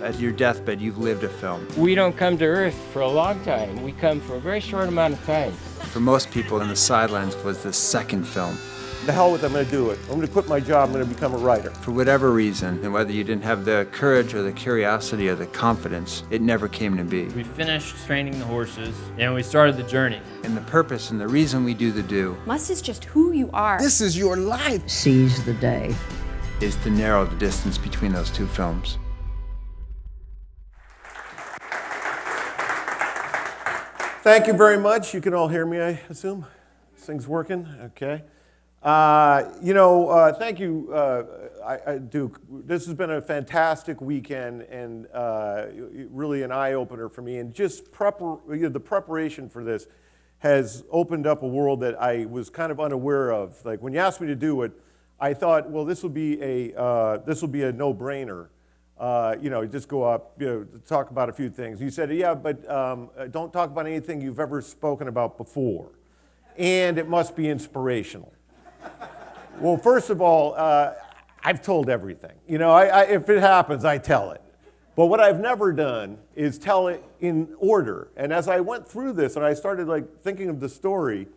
at your deathbed, you've lived a film. We don't come to Earth for a long time. We come for a very short amount of time. For most people, In the Sidelines was the second film. The hell with it, I'm going to do it. I'm going to quit my job, I'm going to become a writer. For whatever reason, and whether you didn't have the courage or the curiosity or the confidence, it never came to be. We finished training the horses, and we started the journey. And the purpose and the reason we do the do Must is just who you are. This is your life. Seize the day. is to narrow the distance between those two films. Thank you very much. You can all hear me, I assume? This thing's working? Okay. Thank you, Duke. This has been a fantastic weekend and really an eye-opener for me. And just the preparation for this has opened up a world that I was kind of unaware of. Like when you asked me to do it, I thought, well, this will be a no-brainer. Just go up, talk about a few things. You said, yeah, but don't talk about anything you've ever spoken about before. And it must be inspirational. Well, first of all, I've told everything. If it happens, I tell it. But what I've never done is tell it in order. And as I went through this and I started thinking of the story,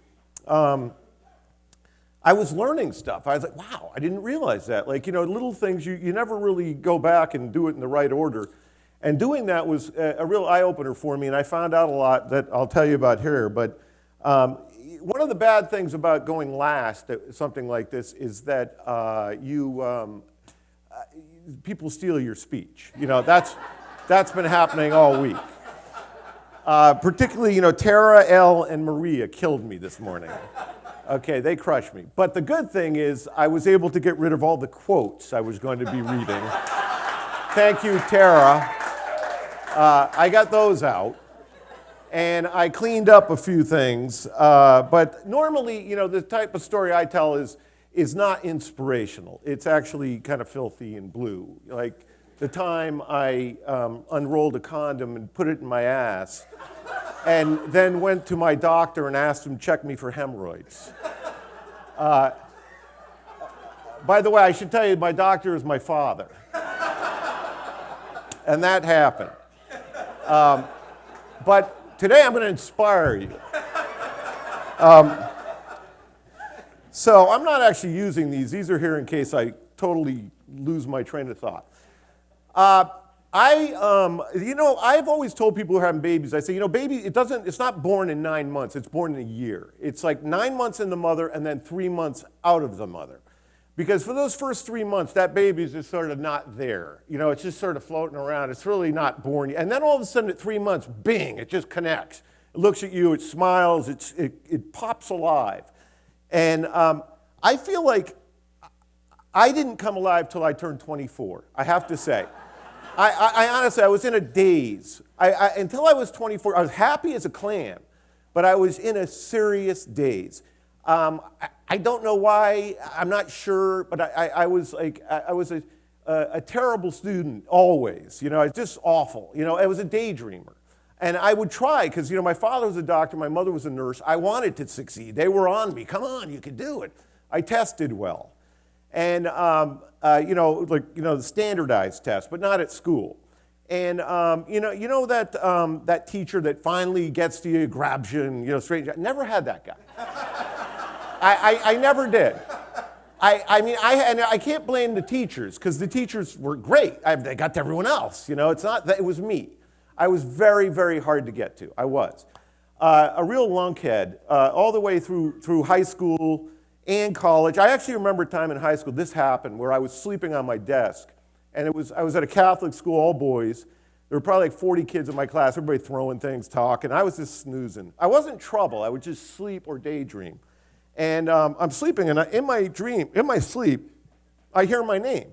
I was learning stuff. I was like, wow, I didn't realize that. Little things, you never really go back and do it in the right order. And doing that was a real eye-opener for me, and I found out a lot that I'll tell you about here. But one of the bad things about going last at something like this is that people steal your speech. That's been happening all week. Particularly, Tara, Elle, and Maria killed me this morning. Okay, they crushed me. But the good thing is I was able to get rid of all the quotes I was going to be reading. Thank you, Tara. I got those out. And I cleaned up a few things. But normally, the type of story I tell is not inspirational. It's actually kind of filthy and blue. Like the time I unrolled a condom and put it in my ass, and then went to my doctor and asked him to check me for hemorrhoids. By the way, I should tell you, my doctor is my father. And that happened. But today I'm going to inspire you. So I'm not actually using these. These are here in case I totally lose my train of thought. I've always told people who are having babies, I say, baby, it's not born in 9 months, it's born in a year. It's like 9 months in the mother and then 3 months out of the mother. Because for those first 3 months, that baby's just sort of not there. It's just sort of floating around. It's really not born yet. And then all of a sudden at 3 months, bing, it just connects. It looks at you, it smiles, it pops alive. And I feel like I didn't come alive till I turned 24, I have to say. I honestly, I was in a daze. Until I was 24, I was happy as a clam, but I was in a serious daze. I don't know why, I'm not sure, but I was a terrible student always. It's just awful. I was a daydreamer. And I would try, because my father was a doctor, my mother was a nurse. I wanted to succeed. They were on me. Come on, you can do it. I tested well. And, the standardized test, but not at school. And, that teacher that finally gets to you, grabs you, and, straightens you. Never had that guy. I never did. I can't blame the teachers, because the teachers were great. They got to everyone else. It's not that it was me. I was very, very hard to get to. I was. A real lunkhead all the way through high school and college. I actually remember a time in high school, this happened, where I was sleeping on my desk. And I was at a Catholic school, all boys. There were probably 40 kids in my class, everybody throwing things, talking. I was just snoozing. I wasn't in trouble. I would just sleep or daydream. And I'm sleeping, and in my sleep, I hear my name.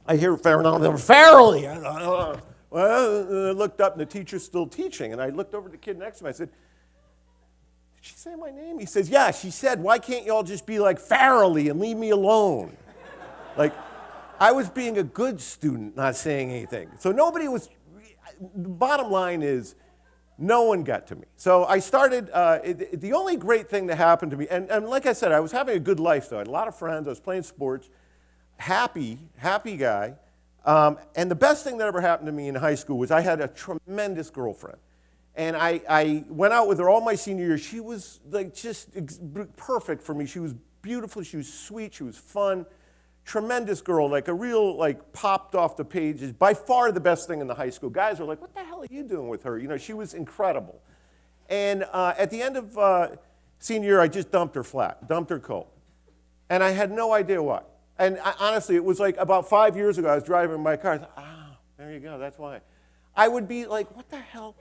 I hear Farrelly. I looked up, and the teacher's still teaching. And I looked over at the kid next to me. I said, did she say my name? He says, yeah, she said, why can't you all just be like Farrelly and leave me alone? I was being a good student, not saying anything. So the bottom line is, no one got to me. So I started, the only great thing that happened to me, and like I said, I was having a good life though. I had a lot of friends, I was playing sports, happy guy. And the best thing that ever happened to me in high school was I had a tremendous girlfriend. And I went out with her all my senior year. She was like just perfect for me. She was beautiful, she was sweet, she was fun. Tremendous girl, like a real, like, popped off the pages. By far the best thing in the high school. Guys were like, what the hell are you doing with her? You know, she was incredible. And at the end of senior year, I just dumped her flat, dumped her cold. And I had no idea why. And honestly, it was like about 5 years ago, I was driving my car. I thought, there you go, that's why. I would be like, what the hell?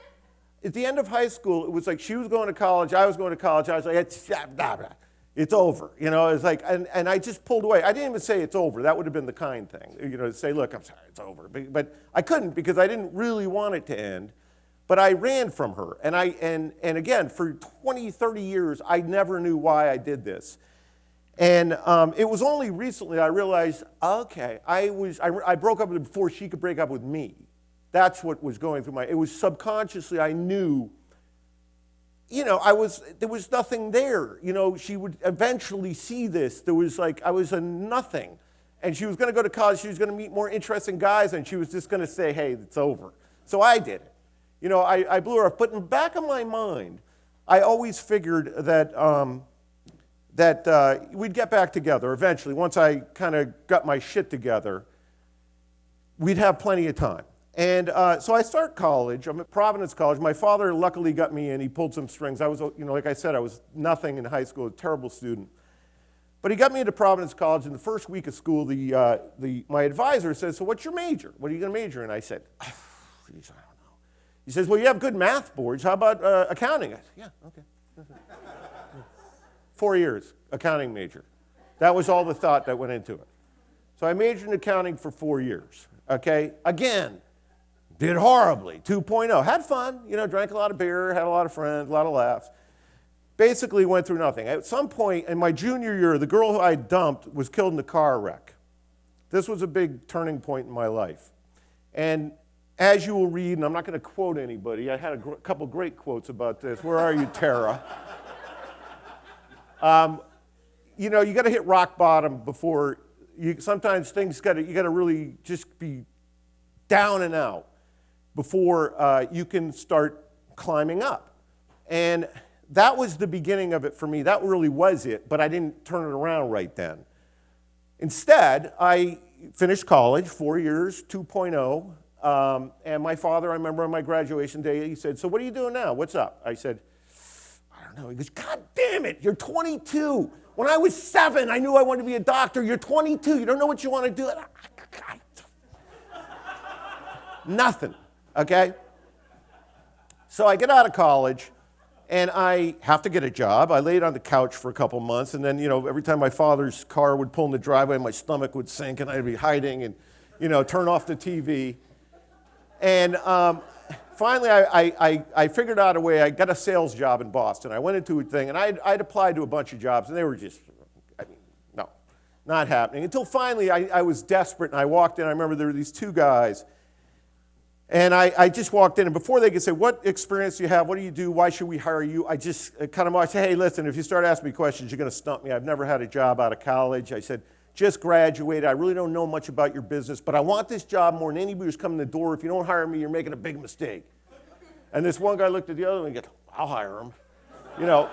At the end of high school, it was like she was going to college, I was going to college. I was like, it's over. You know, it's like, and I just pulled away. I didn't even say it's over. That would have been the kind thing, you know, to say, look, I'm sorry, it's over. But I couldn't because I didn't really want it to end. But I ran from her. And again, for 20, 30 years, I never knew why I did this. And it was only recently I realized, okay, I broke up with her before she could break up with me. That's what was going through it was subconsciously I knew, you know, there was nothing there. You know, she would eventually see this. There was like, I was a nothing. And she was going to go to college. She was going to meet more interesting guys, and she was just going to say, hey, it's over. So I did it. You know, I blew her off. But in the back of my mind, I always figured that, we'd get back together eventually. Once I kind of got my shit together, we'd have plenty of time. And so I start college. I'm at Providence College. My father luckily got me in. He pulled some strings. I was, you know, like I said, I was nothing in high school, a terrible student. But he got me into Providence College. In the first week of school, my advisor says, so what's your major? What are you going to major in? I said, oh, geez, I don't know. He says, well, you have good math boards. How about accounting? I said, yeah, okay. 4 years, accounting major. That was all the thought that went into it. So I majored in accounting for 4 years, okay? Again, did horribly, 2.0. Had fun, you know, drank a lot of beer, had a lot of friends, a lot of laughs. Basically went through nothing. At some point in my junior year, the girl who I dumped was killed in a car wreck. This was a big turning point in my life. And as you will read, and I'm not going to quote anybody, I had a couple great quotes about this. Where are you, Tara? You know, you got to hit rock bottom before sometimes things you got to really just be down and out before you can start climbing up. And that was the beginning of it for me. That really was it, but I didn't turn it around right then. Instead, I finished college, 4 years, 2.0, and my father, I remember on my graduation day, he said, so what are you doing now? What's up? I said, I don't know. He goes, God damn it, you're 22. When I was 7, I knew I wanted to be a doctor. You're 22. You don't know what you want to do. Nothing, okay? So I get out of college, and I have to get a job. I laid on the couch for a couple months, and then, you know, every time my father's car would pull in the driveway, my stomach would sink, and I'd be hiding and, you know, turn off the TV. And finally, I figured out a way. I got a sales job in Boston. I went into a thing, and I'd applied to a bunch of jobs, and they were just, I mean, no, not happening. Until finally, I was desperate, and I walked in. I remember there were these two guys, and I just walked in, and before they could say, what experience do you have? What do you do? Why should we hire you? I just kind of said, hey, listen, if you start asking me questions, you're going to stump me. I've never had a job out of college. I said, just graduated. I really don't know much about your business, but I want this job more than anybody who's coming in the door. If you don't hire me, you're making a big mistake. And this one guy looked at the other one and goes, I'll hire him. You know,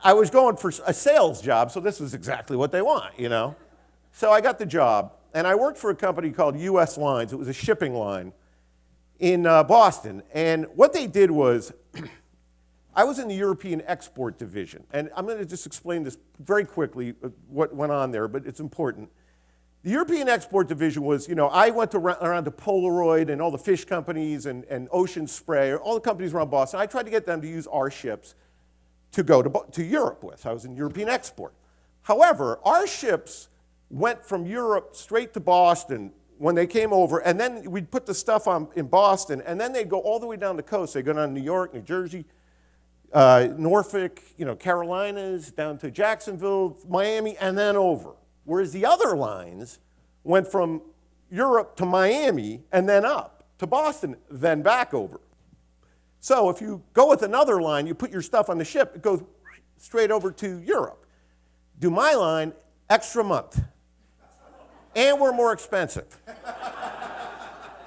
I was going for a sales job, so this was exactly what they want, you know. So I got the job, and I worked for a company called U.S. Lines. It was a shipping line in Boston. And what they did was, I was in the European export division. And I'm going to just explain this very quickly, what went on there, but it's important. The European export division was, you know, I went around to Polaroid and all the fish companies and Ocean Spray, all the companies around Boston. I tried to get them to use our ships to go to Europe with. I was in European export. However, our ships went from Europe straight to Boston when they came over, and then we'd put the stuff on in Boston, and then they'd go all the way down the coast. They'd go down to New York, New Jersey, Norfolk, you know, Carolinas, down to Jacksonville, Miami, and then over. Whereas the other lines went from Europe to Miami and then up to Boston, then back over. So if you go with another line, you put your stuff on the ship, it goes straight over to Europe. Do my line, extra month. and we're more expensive.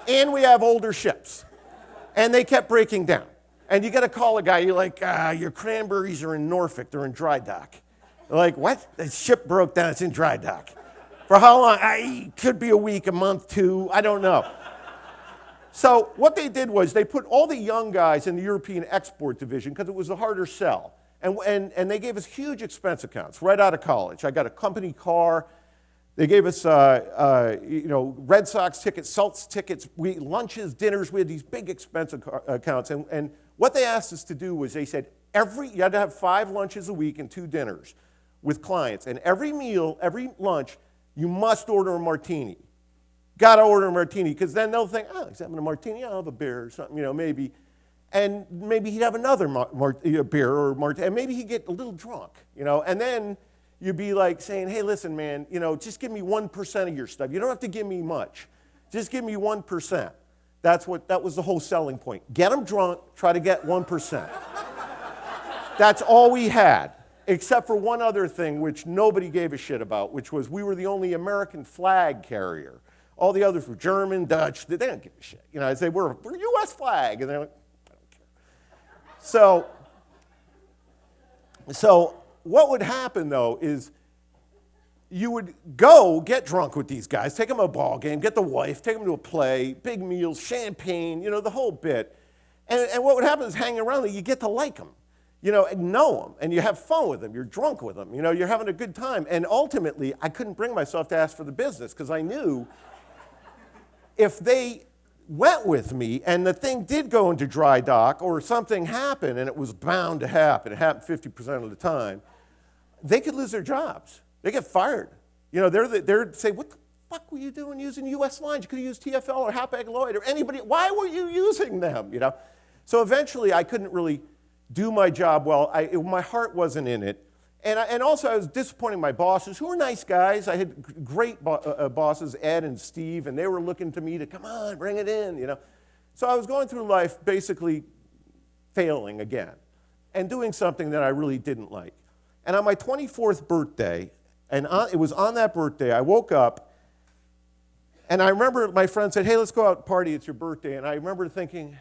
And we have older ships. And they kept breaking down. And you got to call a guy, you're like, your cranberries are in Norfolk, they're in dry dock. They're like, what? The ship broke down, it's in dry dock. For how long? Could be a week, a month, 2, I don't know. So what they did was they put all the young guys in the European export division because it was a harder sell. And they gave us huge expense accounts right out of college. I got a company car. They gave us Red Sox tickets, Celtics tickets, lunches, dinners. We had these big expense accounts. And what they asked us to do was they said you had to have 5 lunches a week and 2 dinners with clients. And every meal, every lunch, you must order a martini. Got to order a martini, because then they'll think, oh, he's having a martini, I'll have a beer or something, maybe. And maybe he'd have another beer or martini, and maybe he'd get a little drunk, And then you'd be like saying, hey, listen, man, just give me 1% of your stuff. You don't have to give me much. Just give me 1%. That was the whole selling point. Get them drunk, try to get 1%. That's all we had, except for one other thing, which nobody gave a shit about, which was we were the only American flag carrier. All the others were German, Dutch. They don't give a shit. I'd say, we're U.S. flag. And they're like, I don't care. So what would happen, though, is you would go get drunk with these guys, take them to a ball game, get the wife, take them to a play, big meals, champagne, the whole bit. And what would happen is hanging around them, you get to like them, and know them, and you have fun with them. You're drunk with them. You're having a good time. And ultimately, I couldn't bring myself to ask for the business because I knew if they went with me and the thing did go into dry dock or something happened, and it was bound to happen, it happened 50% of the time, they could lose their jobs. They get fired. They'd say, what the fuck were you doing using U.S. lines? You could have used TFL or Hapag-Lloyd or anybody. Why were you using them? So eventually I couldn't really do my job well. My heart wasn't in it. And also I was disappointing my bosses, who were nice guys. I had great bosses, Ed and Steve, and they were looking to me to, come on, bring it in, So I was going through life basically failing again and doing something that I really didn't like. And on my 24th birthday, it was on that birthday, I woke up, and I remember my friend said, hey, let's go out and party, it's your birthday. And I remember thinking,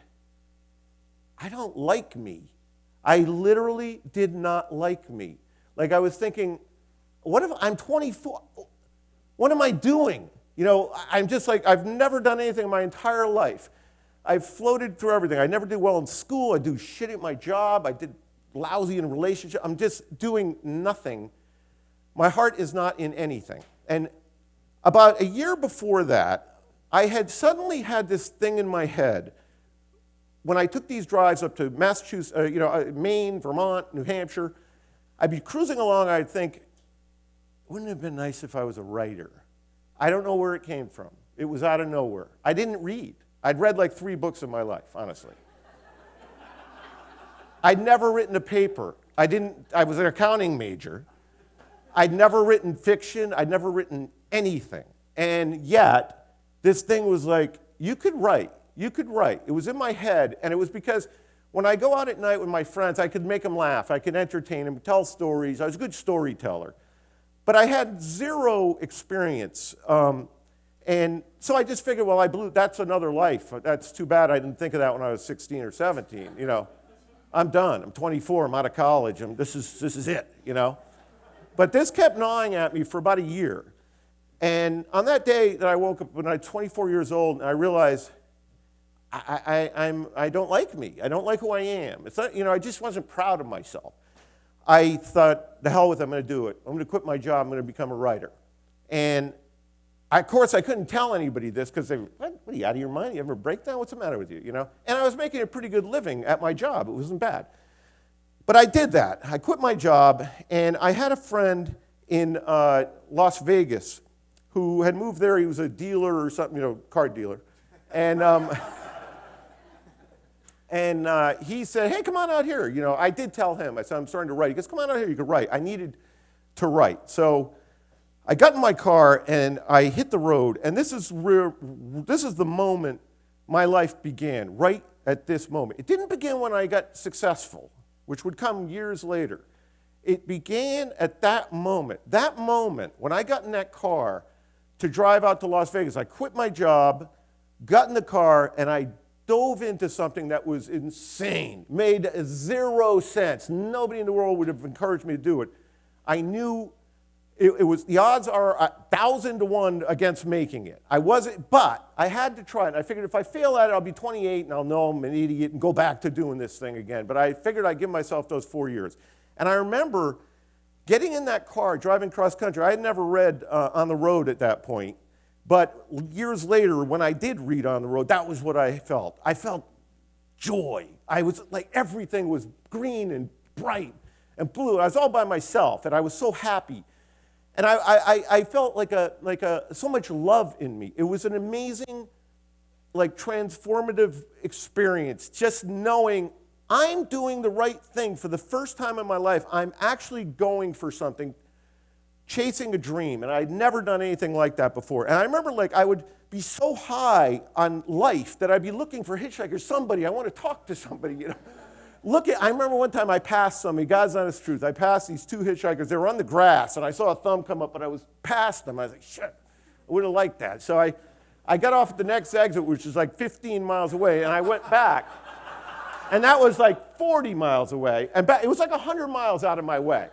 I don't like me. I literally did not like me. Like I was thinking, what if I'm 24? What am I doing? I'm just like, I've never done anything in my entire life. I've floated through everything. I never did well in school. I do shit at my job. I did lousy in a relationship. I'm just doing nothing. My heart is not in anything. And about a year before that, I had suddenly had this thing in my head when I took these drives up to Massachusetts, Maine, Vermont, New Hampshire. I'd be cruising along, I'd think, wouldn't it have been nice if I was a writer? I don't know where it came from. It was out of nowhere. I didn't read. I'd read like 3 books in my life, honestly. I'd never written a paper. I was an accounting major. I'd never written fiction. I'd never written anything. And yet, this thing was like, you could write. You could write. It was in my head, and it was because when I go out at night with my friends, I could make them laugh. I could entertain them, tell stories. I was a good storyteller. But I had 0 experience. And so I just figured, well, that's another life. That's too bad I didn't think of that when I was 16 or 17. I'm done. I'm 24. I'm out of college. This is it, But this kept gnawing at me for about a year. And on that day that I woke up when I was 24 years old, and I realized I don't like me. I don't like who I am. It's not, I just wasn't proud of myself. I thought, the hell with it, I'm going to do it. I'm going to quit my job. I'm going to become a writer. And of course, I couldn't tell anybody this because they were, what are you out of your mind? You have a breakdown? What's the matter with you? And I was making a pretty good living at my job. It wasn't bad. But I did that. I quit my job, and I had a friend in Las Vegas who had moved there. He was a dealer or something, card dealer. And he said, hey, come on out here. I did tell him. I said, I'm starting to write. He goes, come on out here. You can write. I needed to write. So I got in my car, and I hit the road. And this is the moment my life began, right at this moment. It didn't begin when I got successful, which would come years later. It began at that moment when I got in that car to drive out to Las Vegas. I quit my job, got in the car, and I dove into something that was insane, made 0 sense. Nobody in the world would have encouraged me to do it. I knew it was, the odds are 1,000 to 1 against making it. I wasn't, but I had to try it. I figured if I fail at it, I'll be 28 and I'll know I'm an idiot and go back to doing this thing again. But I figured I'd give myself those 4 years. And I remember getting in that car, driving cross country. I had never read On the Road at that point. But years later, when I did read On the Road, that was what I felt. I felt joy. I was like, everything was green and bright and blue. I was all by myself, and I was so happy. And I felt like so much love in me. It was an amazing, like, transformative experience, just knowing I'm doing the right thing for the first time in my life. I'm actually going for something, chasing a dream, and I'd never done anything like that before. And I remember, like, I would be so high on life that I'd be looking for hitchhikers, somebody, I want to talk to somebody, you know. I remember one time I passed somebody, God's honest truth, I passed these 2 hitchhikers, they were on the grass, and I saw a thumb come up, but I was past them. I was like, shit, I would have liked that. So I got off at the next exit, which is like 15 miles away, and I went back. And that was like 40 miles away, and it was like 100 miles out of my way.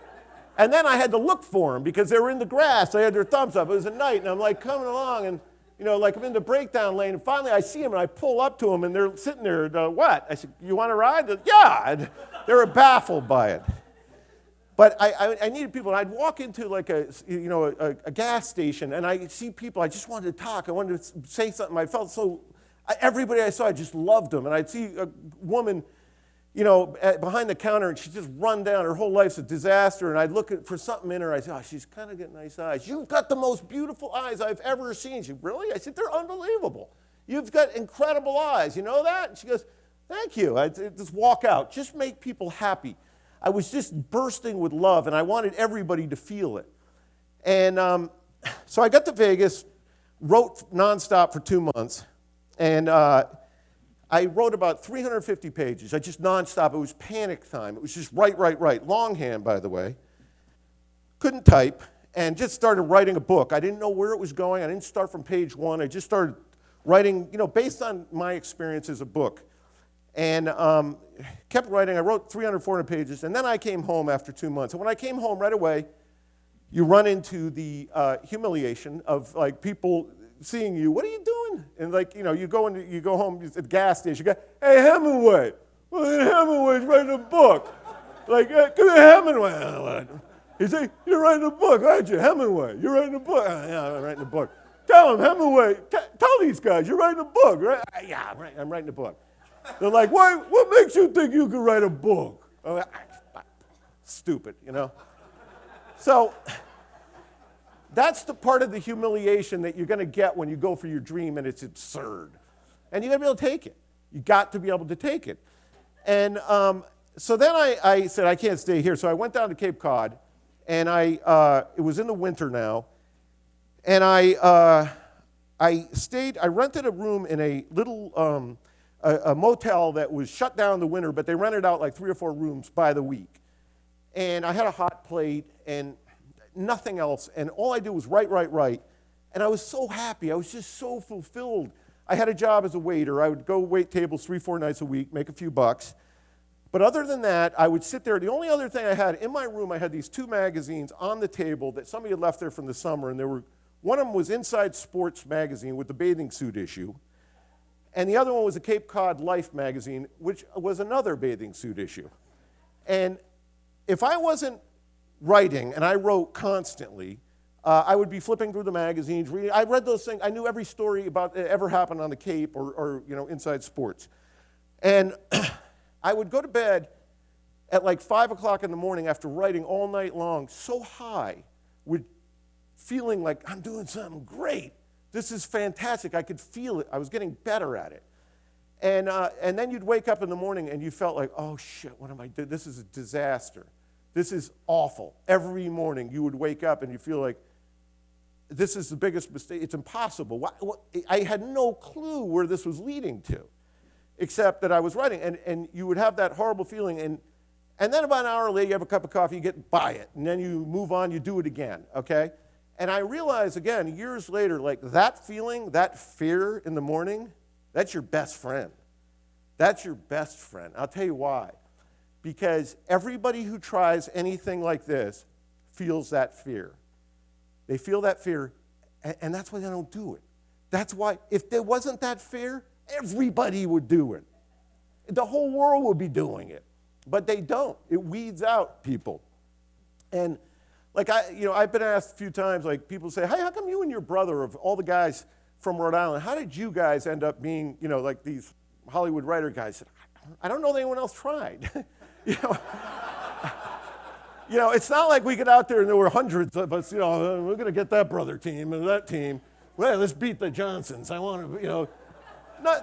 And then I had to look for them because they were in the grass. They had their thumbs up. It was at night, and I'm like coming along, and you know, like I'm in the breakdown lane, and finally I see them, and I pull up to them, and they're sitting there. What? I said, "You want to ride?" Yeah. And they were baffled by it. But I needed people, and I'd walk into like a gas station, and I see people. I just wanted to talk. I wanted to say something. I felt so. Everybody I saw, I just loved them, and I'd see a woman, you know, behind the counter, and she'd just run down. Her whole life's a disaster, and I'd look for something in her. I said, oh, she's kind of got nice eyes. You've got the most beautiful eyes I've ever seen. She said, really? I said, they're unbelievable. You've got incredible eyes. You know that? And she goes, thank you. I'd just walk out. Just make people happy. I was just bursting with love, and I wanted everybody to feel it. And so I got to Vegas, wrote nonstop for 2 months, and I wrote about 350 pages. I just nonstop. It was panic time. It was just write. Longhand, by the way. Couldn't type, and just started writing a book. I didn't know where it was going. I didn't start from page 1. I just started writing, you know, based on my experience as a book. And kept writing. I wrote 300, 400 pages, and then I came home after 2 months. And when I came home right away, you run into the humiliation of, like, people seeing you. What are you doing? And, like, you know, you go home at the gas station. You go, hey, Hemingway. Well, Hemingway's writing a book. Like, come here, Hemingway. He said, you're writing a book, aren't you? Hemingway, you're writing a book. Yeah, I'm writing a book. Tell him, Hemingway, tell these guys, you're writing a book, right? Yeah, I'm writing a book. They're like, what makes you think you can write a book? Oh, stupid, you know? So that's the part of the humiliation that you're going to get when you go for your dream, and it's absurd. And you got to be able to take it. You got to be able to take it. And so then I said, I can't stay here. So I went down to Cape Cod, and it was in the winter now, and I rented a room in a little a motel that was shut down in the winter, but they rented out like 3 or 4 rooms by the week. And I had a hot plate and nothing else, and all I did was write. And I was so happy. I was just so fulfilled. I had a job as a waiter. I would go wait tables 3, 4 nights a week, make a few bucks. But other than that, I would sit there. The only other thing I had in my room, I had these 2 magazines on the table that somebody had left there from the summer, and one of them was Inside Sports magazine with the bathing suit issue, and the other one was a Cape Cod Life magazine, which was another bathing suit issue. And if I wasn't writing, and I wrote constantly, I would be flipping through the magazines, reading. I read those things. I knew every story about that ever happened on the Cape or you know, Inside Sports. And I would go to bed at like 5 o'clock in the morning after writing all night long, so high, with feeling like I'm doing something great. This is fantastic. I could feel it. I was getting better at it. And then you'd wake up in the morning and you felt like, oh shit, what am I doing? This is a disaster. This is awful. Every morning you would wake up and you feel like, this is the biggest mistake. It's impossible. I had no clue where this was leading to, except that I was writing. And you would have that horrible feeling. And then about an hour later, you have a cup of coffee, you get by it. And then you move on, you do it again, okay? And I realized, again, years later, like that feeling, that fear in the morning, that's your best friend. That's your best friend. I'll tell you why. Because everybody who tries anything like this feels that fear. They feel that fear, and that's why they don't do it. That's why, if there wasn't that fear, everybody would do it. The whole world would be doing it. But they don't. It weeds out people. And like I've been asked a few times, like people say, hey, how come you and your brother, of all the guys from Rhode Island, how did you guys end up being, like these Hollywood writer guys? I don't know that anyone else tried. It's not like we get out there and there were hundreds of us, we're going to get that brother team and that team. Well, let's beat the Johnsons. I want to,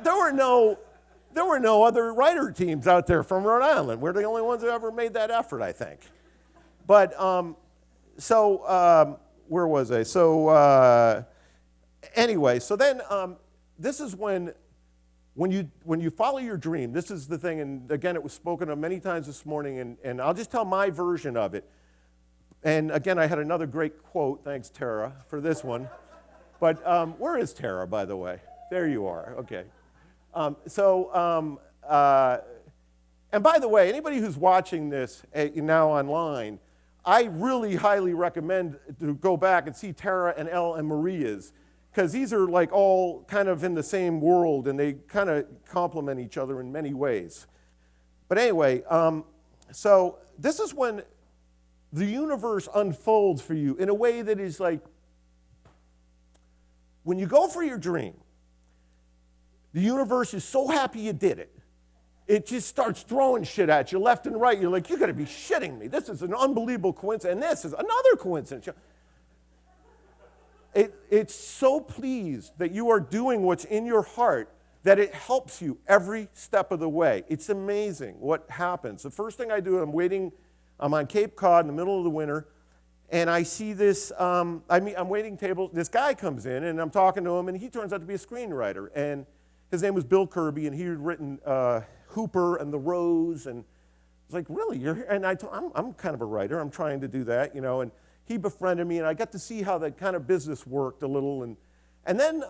there were no other writer teams out there from Rhode Island. We're the only ones who ever made that effort, I think. But, where was I? So, anyway, so then this is when you follow your dream, this is the thing, and again, it was spoken of many times this morning, and I'll just tell my version of it. And again, I had another great quote, thanks, Tara, for this one. But where is Tara, by the way? There you are, okay. And by the way, anybody who's watching this now online, I really highly recommend to go back and see Tara and Elle and Maria's, because these are like all kind of in the same world, and they kind of complement each other in many ways. But anyway, so this is when the universe unfolds for you in a way that is like, when you go for your dream, the universe is so happy you did it. It just starts throwing shit at you left and right. You're like, you got to be shitting me. This is an unbelievable coincidence, and this is another coincidence. It's so pleased that you are doing what's in your heart that it helps you every step of the way. It's amazing what happens. The first thing I do, I'm on Cape Cod in the middle of the winter, and I see this, I'm waiting tables. This guy comes in, and I'm talking to him, and he turns out to be a screenwriter. And his name was Bill Kirby, and he had written Hooper and The Rose, and I was like, really, you're here? And I'm kind of a writer. I'm trying to do that, and he befriended me, and I got to see how that kind of business worked a little. And then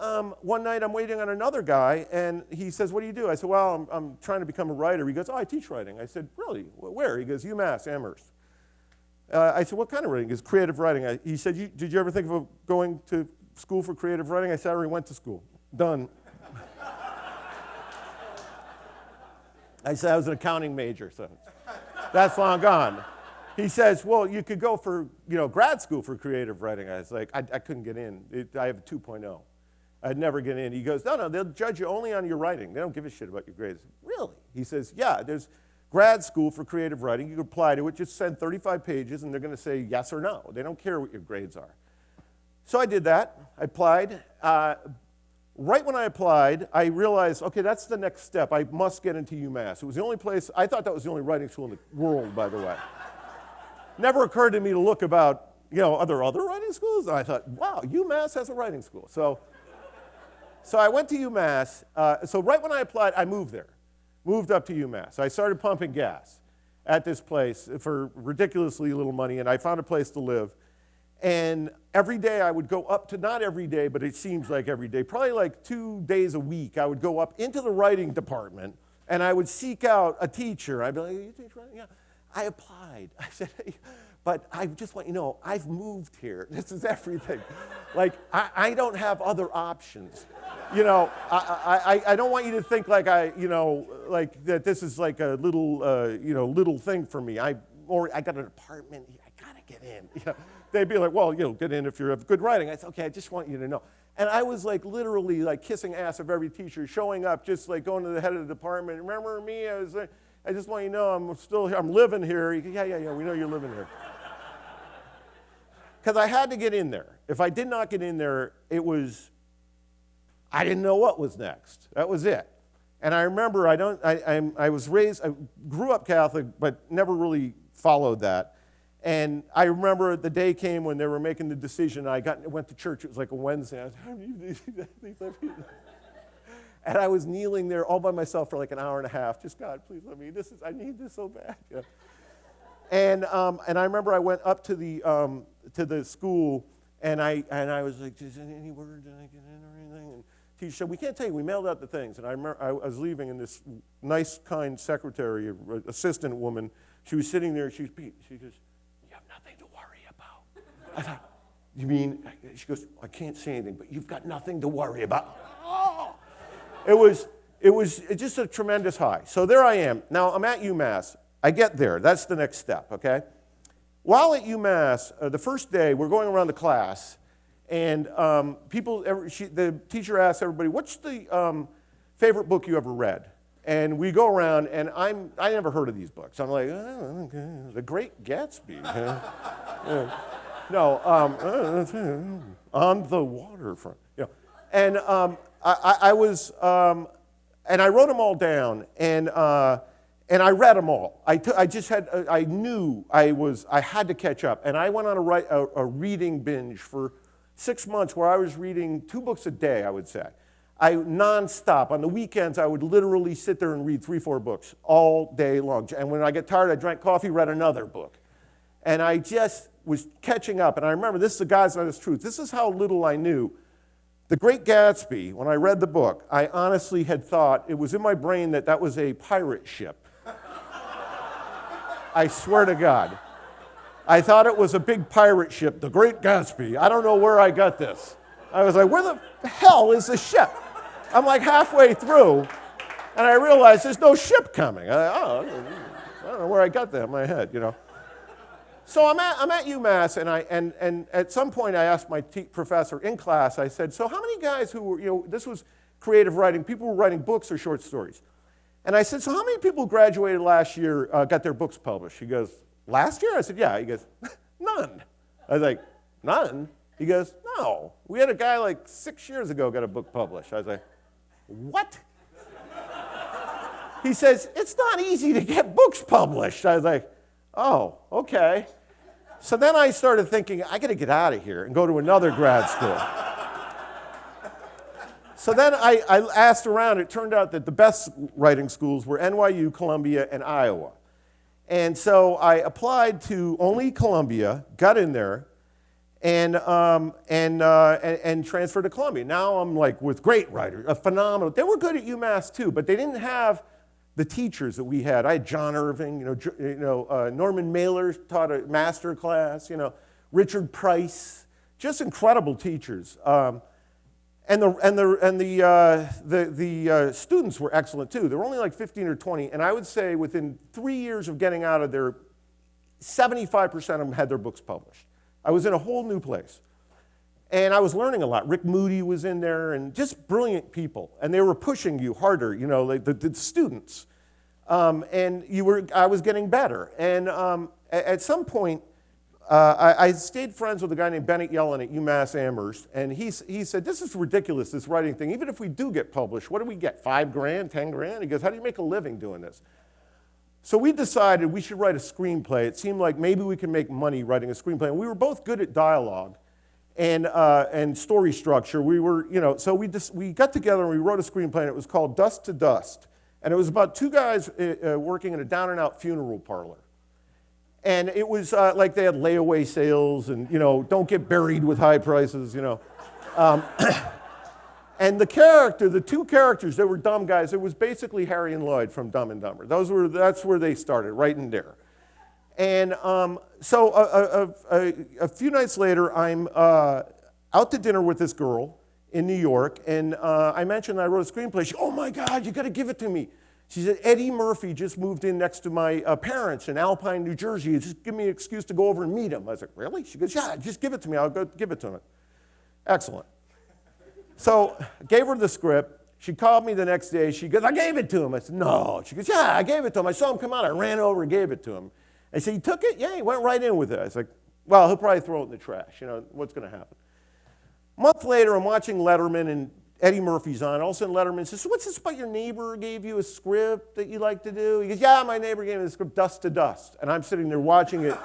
one night I'm waiting on another guy, and he says, what do you do? I said, well, I'm trying to become a writer. He goes, oh, I teach writing. I said, really? Where? He goes, UMass Amherst. I said, what kind of writing? He goes, creative writing. He said, did you ever think of going to school for creative writing? I said, I already went to school. Done. I said, I was an accounting major, so that's long gone. He says, well, you could go for, grad school for creative writing. I was like, I couldn't get in. I have a 2.0. I'd never get in. He goes, no, they'll judge you only on your writing. They don't give a shit about your grades. Really? He says, yeah, there's grad school for creative writing. You can apply to it. Just send 35 pages, and they're going to say yes or no. They don't care what your grades are. So I did that. I applied. Right when I applied, I realized, okay, that's the next step. I must get into UMass. It was the only place, I thought that was the only writing school in the world, by the way. Never occurred to me to look about, are there other writing schools? And I thought, wow, UMass has a writing school. So I went to UMass. So right when I applied, I moved there, moved up to UMass. I started pumping gas at this place for ridiculously little money, and I found a place to live. And every day I would go up to, not every day, but it seems like every day, probably like 2 days a week, I would go up into the writing department, and I would seek out a teacher. I'd be like, you teach writing? Yeah. I applied. I said, hey, but I just want you to know, I've moved here. This is everything. Like, I don't have other options. I don't want you to think like like that this is like a little, little thing for me. I got an apartment. I gotta get in. They'd be like, well, get in if you have good writing. I said, okay, I just want you to know. And I was like literally like kissing ass of every teacher, showing up, just like going to the head of the department. Remember me? I just want you to know I'm still here. I'm living here. Yeah, we know you're living here. Because I had to get in there. If I did not get in there, I didn't know what was next. That was it. And I remember I grew up Catholic, but never really followed that. And I remember the day came when they were making the decision. I went to church. It was like a Wednesday. I was, and I was kneeling there all by myself for like an hour and a half. Just, God, please let me. I need this so bad. And I remember I went up to the school, And I was like, is there any word that I get in or anything? And teacher said, we can't tell you. We mailed out the things. And I remember I was leaving, and this nice, kind secretary, assistant woman, she was sitting there. She goes, you have nothing to worry about. I thought, you mean? She goes, I can't say anything, but you've got nothing to worry about. Oh! It was just a tremendous high. So there I am. Now I'm at UMass. I get there. That's the next step, okay? While at UMass, the first day, we're going around the class, and the teacher asks everybody, what's the favorite book you ever read? And we go around, and I never heard of these books. I'm like, oh, okay. The Great Gatsby. No, On the Waterfront. You know. And I was, and I wrote them all down, and I read them all. I knew I had to catch up, and I went on a reading binge for 6 months where I was reading 2 books a day, I would say. Nonstop. On the weekends, I would literally sit there and read 3, 4 books all day long. And when I get tired, I drank coffee, read another book. And I just was catching up. And I remember, this is the God's honest truth. This is how little I knew. The Great Gatsby, when I read the book, I honestly had thought, it was in my brain that was a pirate ship. I swear to God. I thought it was a big pirate ship, the Great Gatsby. I don't know where I got this. I was like, where the hell is the ship? I'm like halfway through, and I realized there's no ship coming. I don't know where I got that in my head, you know. So I'm at UMass, and at some point I asked my professor in class, I said, so how many guys who were, you know, this was creative writing, people were writing books or short stories. And I said, so how many people graduated last year got their books published? He goes, last year? I said, yeah. He goes, none. I was like, none? He goes, no. We had a guy like 6 years ago got a book published. I was like, what? He says, it's not easy to get books published. I was like, oh, okay. So then I started thinking, I got to get out of here and go to another grad school. So then I asked around. It turned out that the best writing schools were NYU, Columbia, and Iowa. And so I applied to only Columbia, got in there, and transferred to Columbia. Now I'm like with great writers, a phenomenal. They were good at UMass too, but they didn't have the teachers that we had. I had John Irving, Norman Mailer taught a master class, Richard Price, just incredible teachers. And the students were excellent too. There were only like 15 or 20, and I would say within 3 years of getting out of there, 75% of them had their books published. I was in a whole new place. And I was learning a lot. Rick Moody was in there, and just brilliant people. And they were pushing you harder, like the students. I was getting better. And at some point, I stayed friends with a guy named Bennett Yellin at UMass Amherst, and he said, this is ridiculous, this writing thing. Even if we do get published, what do we get, $5 grand, 10 grand? He goes, how do you make a living doing this? So we decided we should write a screenplay. It seemed like maybe we could make money writing a screenplay. And we were both good at dialogue and story structure. We were, so we got together and we wrote a screenplay, and it was called Dust to Dust. And it was about 2 guys working in a down-and-out funeral parlor. And it was like they had layaway sales and, don't get buried with high prices, And the 2 characters, they were dumb guys. It was basically Harry and Lloyd from Dumb and Dumber. That's where they started, right in there. And so a few nights later, I'm out to dinner with this girl in New York, and I mentioned I wrote a screenplay. She, oh my God, you got to give it to me. She said, Eddie Murphy just moved in next to my parents in Alpine, New Jersey. Just give me an excuse to go over and meet him. I was like, really? She goes, yeah, just give it to me. I'll go give it to him. Excellent. So I gave her the script. She called me the next day. She goes, I gave it to him. I said, no. She goes, yeah, I gave it to him. I saw him come out. I ran over and gave it to him. I said, you took it? Yeah, he went right in with it. I was like, well, he'll probably throw it in the trash. What's going to happen? A month later, I'm watching Letterman, and Eddie Murphy's on. All of a sudden, Letterman says, so what's this about your neighbor gave you a script that you like to do? He goes, yeah, my neighbor gave me the script, Dust to Dust. And I'm sitting there watching it.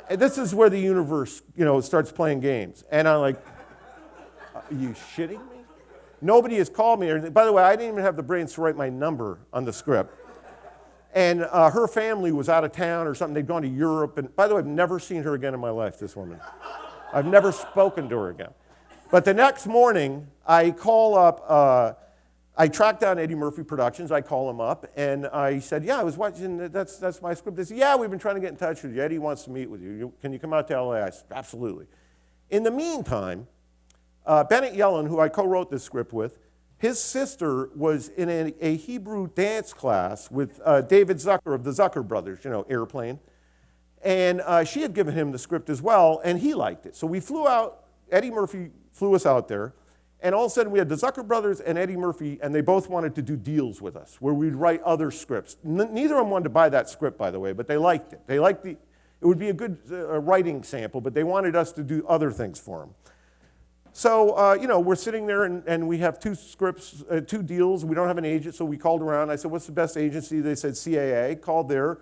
This is where the universe, starts playing games. And I'm like, are you shitting me? Nobody has called me. By the way, I didn't even have the brains to write my number on the script. And her family was out of town or something. They'd gone to Europe. And by the way, I've never seen her again in my life, this woman. I've never spoken to her again. But the next morning, I call up, I track down Eddie Murphy Productions. I call him up, and I said, yeah, I was watching, that's my script. They said, yeah, we've been trying to get in touch with you. Eddie wants to meet with you. Can you come out to LA? I said, absolutely. In the meantime, Bennett Yellin, who I co-wrote this script with, his sister was in a Hebrew dance class with David Zucker of the Zucker Brothers, you know, Airplane. And she had given him the script as well, and he liked it. So we flew out, Eddie Murphy flew us out there, and all of a sudden we had the Zucker Brothers and Eddie Murphy, and they both wanted to do deals with us, where we'd write other scripts. Neither of them wanted to buy that script, by the way, but they liked it. They liked it would be a good writing sample, but they wanted us to do other things for them. So, you know, we're sitting there and we have 2 scripts, 2 deals. We don't have an agent, so we called around. I said, what's the best agency? They said CAA. Called there.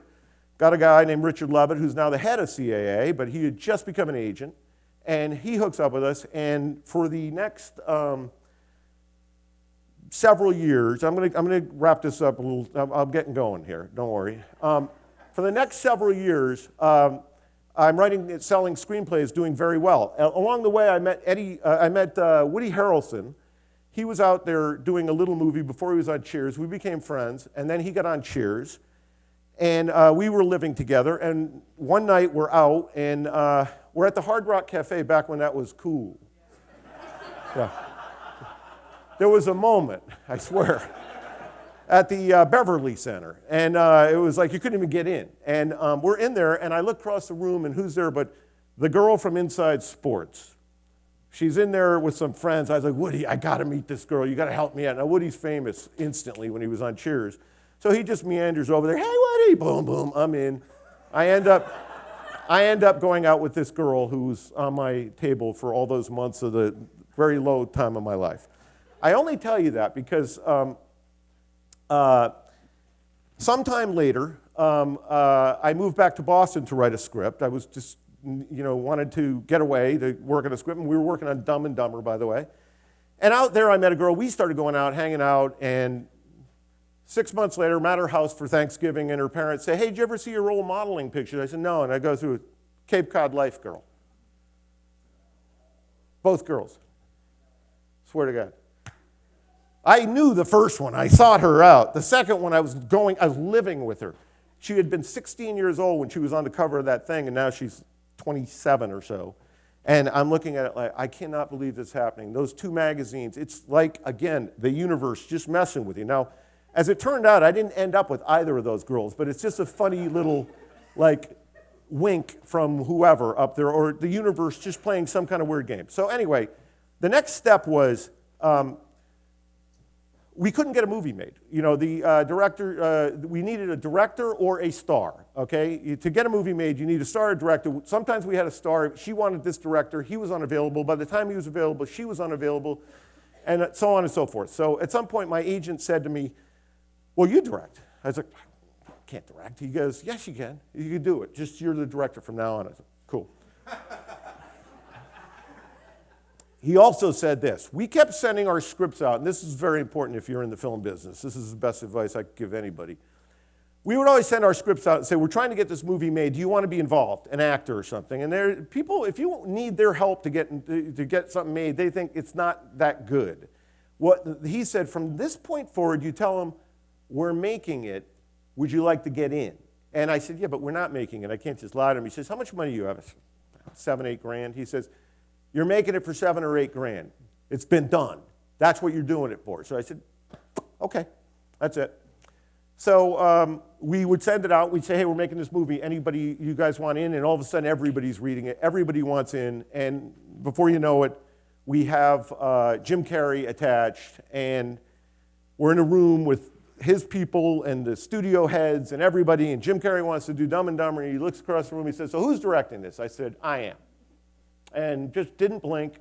Got a guy named Richard Levitt, who's now the head of CAA, but he had just become an agent. And he hooks up with us. And for the next several years, I'm gonna wrap this up a little. I'm getting going here. Don't worry. For the next several years, I'm writing and selling screenplays, doing very well. Along the way, I met Woody Harrelson. He was out there doing a little movie before he was on Cheers. We became friends, and then he got on Cheers. And we were living together, and one night we're out, and we're at the Hard Rock Cafe back when that was cool. Yeah. There was a moment, I swear, at the Beverly Center, and it was like you couldn't even get in. And we're in there, and I look across the room, and who's there but the girl from Inside Sports. She's in there with some friends. I was like, Woody, I got to meet this girl. You got to help me out. Now, Woody's famous instantly when he was on Cheers. So he just meanders over there. Hey, Woody, boom, boom, I'm in. I end up going out with this girl who's on my table for all those months of the very low time of my life. I only tell you that because sometime later, I moved back to Boston to write a script. I was just, you know, wanted to get away to work on a script, and we were working on Dumb and Dumber, by the way. And out there, I met a girl. We started going out, hanging out, and 6 months later, I'm at her house for Thanksgiving, and her parents say, hey, did you ever see your old modeling pictures? I said, no, and I go through Cape Cod Life girl. Both girls. Swear to God. I knew the first one. I sought her out. The second one, I was living with her. She had been 16 years old when she was on the cover of that thing, and now she's 27 or so. And I'm looking at it like, I cannot believe this is happening. Those 2 magazines, it's like, again, the universe just messing with you. Now, as it turned out, I didn't end up with either of those girls, but it's just a funny little, like, wink from whoever up there, or the universe just playing some kind of weird game. So anyway, the next step was, we couldn't get a movie made. You know, the director, we needed a director or a star, okay? To get a movie made, you need a star or director. Sometimes we had a star. She wanted this director. He was unavailable. By the time he was available, she was unavailable, and so on and so forth. So at some point, my agent said to me, well, you direct. I was like, I can't direct. He goes, yes, you can. You can do it. Just you're the director from now on. I said, cool. He also said this. We kept sending our scripts out, and this is very important if you're in the film business. This is the best advice I could give anybody. We would always send our scripts out and say, we're trying to get this movie made. Do you want to be involved, an actor or something? And there, people, if you need their help to get something made, they think it's not that good. What he said, from this point forward, you tell them, we're making it. Would you like to get in? And I said, yeah, but we're not making it. I can't just lie to him. He says, how much money do you have? I said, 7, 8 grand. He says, you're making it for 7 or 8 grand. It's been done. That's what you're doing it for. So I said, okay, that's it. So we would send it out. We'd say, hey, we're making this movie. Anybody you guys want in? And all of a sudden, everybody's reading it. Everybody wants in. And before you know it, we have Jim Carrey attached. And we're in a room with his people and the studio heads and everybody. And Jim Carrey wants to do Dumb and Dumber. And he looks across the room. He says, so who's directing this? I said, I am. And just didn't blink.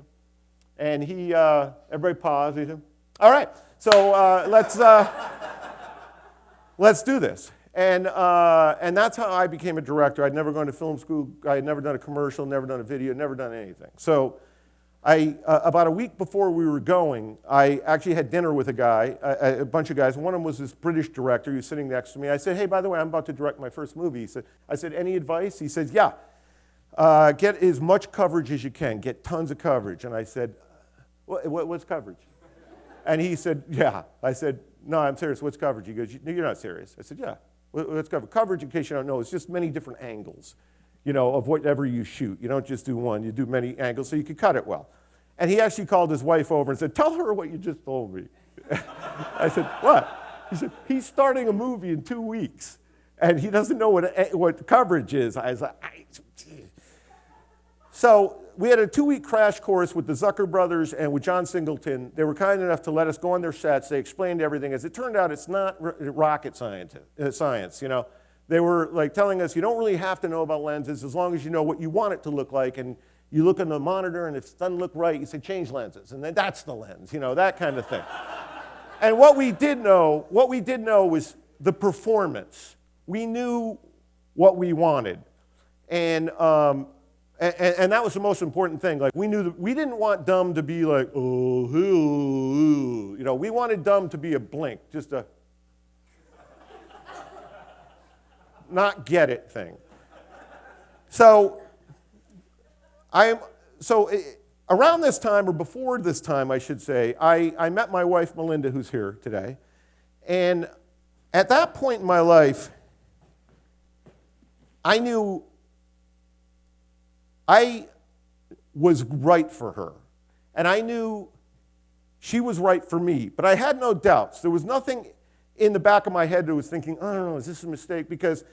And he, everybody paused. He said, all right, so let's do this. And that's how I became a director. I'd never gone to film school. I had never done a commercial, never done a video, never done anything. So About a week before we were going, I actually had dinner with a bunch of guys. One of them was this British director. He was sitting next to me. I said, hey, by the way, I'm about to direct my first movie. I said, any advice? He said, yeah. Get as much coverage as you can. Get tons of coverage. And I said, what's coverage? And he said, yeah. I said, no, I'm serious. What's coverage? He goes, you're not serious. I said, yeah. What's coverage? Coverage, in case you don't know, is just many different angles, of whatever you shoot. You don't just do one. You do many angles so you can cut it well. And he actually called his wife over and said, tell her what you just told me. I said, what? He said, he's starting a movie in 2 weeks, and he doesn't know what coverage is. I was like, So we had a 2-week crash course with the Zucker brothers and with John Singleton. They were kind enough to let us go on their sets. They explained everything. As it turned out, it's not rocket science. They were like telling us, you don't really have to know about lenses as long as you know what you want it to look like. And you look on the monitor, and if it doesn't look right, you say, change lenses. And then that's the lens, that kind of thing. And what we did know was the performance. We knew what we wanted. And that was the most important thing. Like, we knew that we didn't want Dumb to be like, oh, we wanted Dumb to be a blink, just a not get it thing. So around this time, or before this time, I should say, I met my wife, Melinda, who's here today. And at that point in my life, I knew I was right for her. And I knew she was right for me. But I had no doubts. There was nothing in the back of my head that was thinking, oh, no, is this a mistake? Because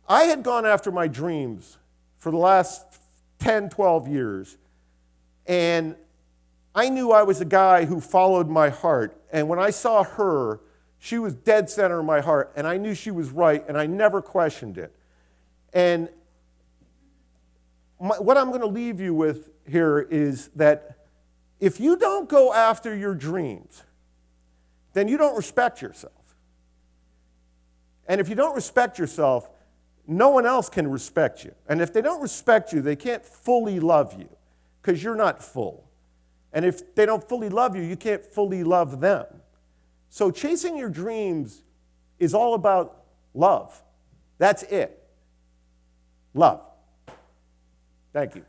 I had gone after my dreams for the last 10, 12 years. And I knew I was a guy who followed my heart. And when I saw her, she was dead center of my heart. And I knew she was right, and I never questioned it. And what I'm going to leave you with here is that if you don't go after your dreams, then you don't respect yourself. And if you don't respect yourself, no one else can respect you. And if they don't respect you, they can't fully love you because you're not full. And if they don't fully love you, you can't fully love them. So chasing your dreams is all about love. That's it. Love. Thank you.